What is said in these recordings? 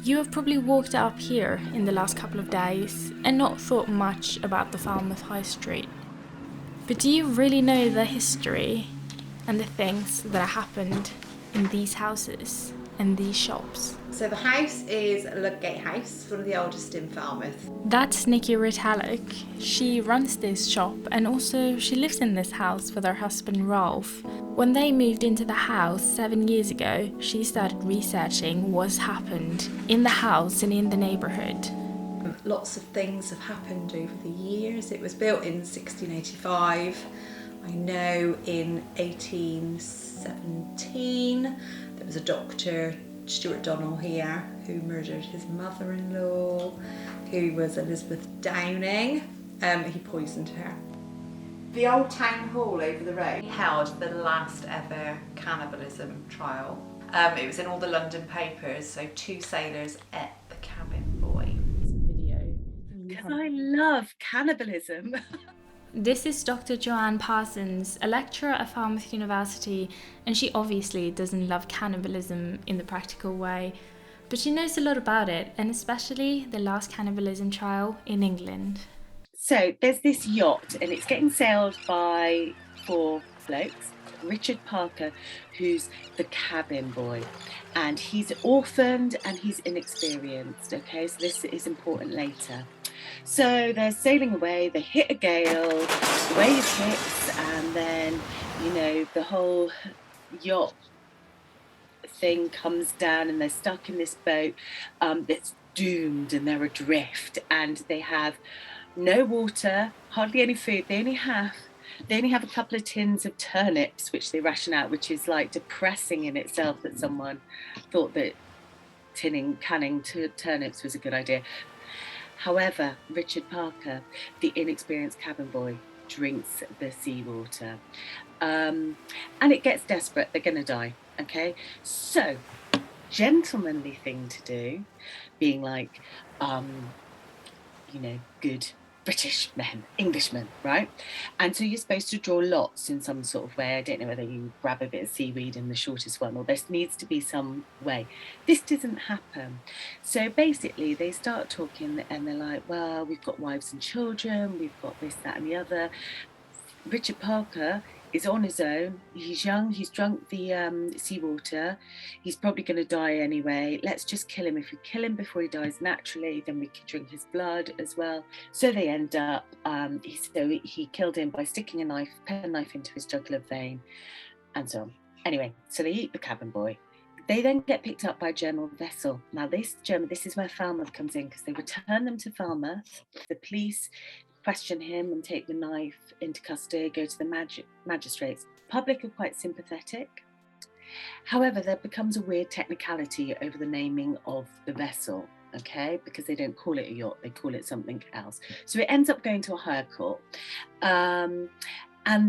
You have probably walked up here in the last couple of days and not thought much about the Falmouth High Street. But do you really know the history and the things that happened in these houses and these shops? So the house is Ludgate House, one of the oldest in Falmouth. That's Nikki Ritalik. She runs this shop and also she lives in this house with her husband Rolf. When they moved into the house 7 years ago, she started researching what's happened in the house and in the neighbourhood. Lots of things have happened over the years. It was built in 1685. I know in 1817 there was a Dr. Stuart Donnell here who murdered his mother-in-law, who was Elizabeth Downing. He poisoned her. The old town hall over the road held the last ever cannibalism trial. It was in all the London papers, so 2 sailors ate the cabin boy. Because I love cannibalism. This is Dr. Joanne Parsons, a lecturer at Falmouth University, and she obviously doesn't love cannibalism in the practical way, but she knows a lot about it, and especially the last cannibalism trial in England. So there's this yacht and it's getting sailed by 4 blokes. Richard Parker, who's the cabin boy, and he's orphaned and he's inexperienced, okay, so this is important later. So they're sailing away, they hit a gale, the wave hits, and then, the whole yacht thing comes down and they're stuck in this boat that's doomed and they're adrift and they have no water, hardly any food. They only have a couple of tins of turnips, which they ration out, which is like depressing in itself that someone thought that canning turnips was a good idea. However, Richard Parker, the inexperienced cabin boy, drinks the seawater. And it gets desperate, they're going to die, okay? So, gentlemanly thing to do, being like, good British men, Englishmen, right? And so you're supposed to draw lots in some sort of way. I don't know whether you grab a bit of seaweed and the shortest one, or there needs to be some way. This doesn't happen. So basically they start talking and they're like, well, we've got wives and children, we've got this, that and the other. Richard Parker is on his own. He's young, he's drunk the seawater. He's probably going to die anyway. Let's just kill him. If we kill him before he dies naturally, then we can drink his blood as well. So they end up, he killed him by sticking a knife into his jugular vein and so on. Anyway, so they eat the cabin boy. They then get picked up by a German vessel. Now this is where Falmouth comes in, because they return them to Falmouth. The police question him and take the knife into custody, go to the magistrates. Public are quite sympathetic. However, there becomes a weird technicality over the naming of the vessel, okay, because they don't call it a yacht, they call it something else. So it ends up going to a higher court. And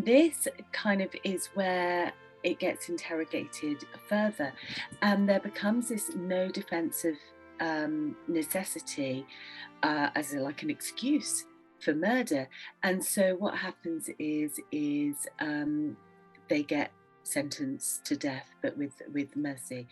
this kind of is where it gets interrogated further. And there becomes this no defense of necessity as like an excuse for murder. And so what happens is they get sentenced to death, but with mercy.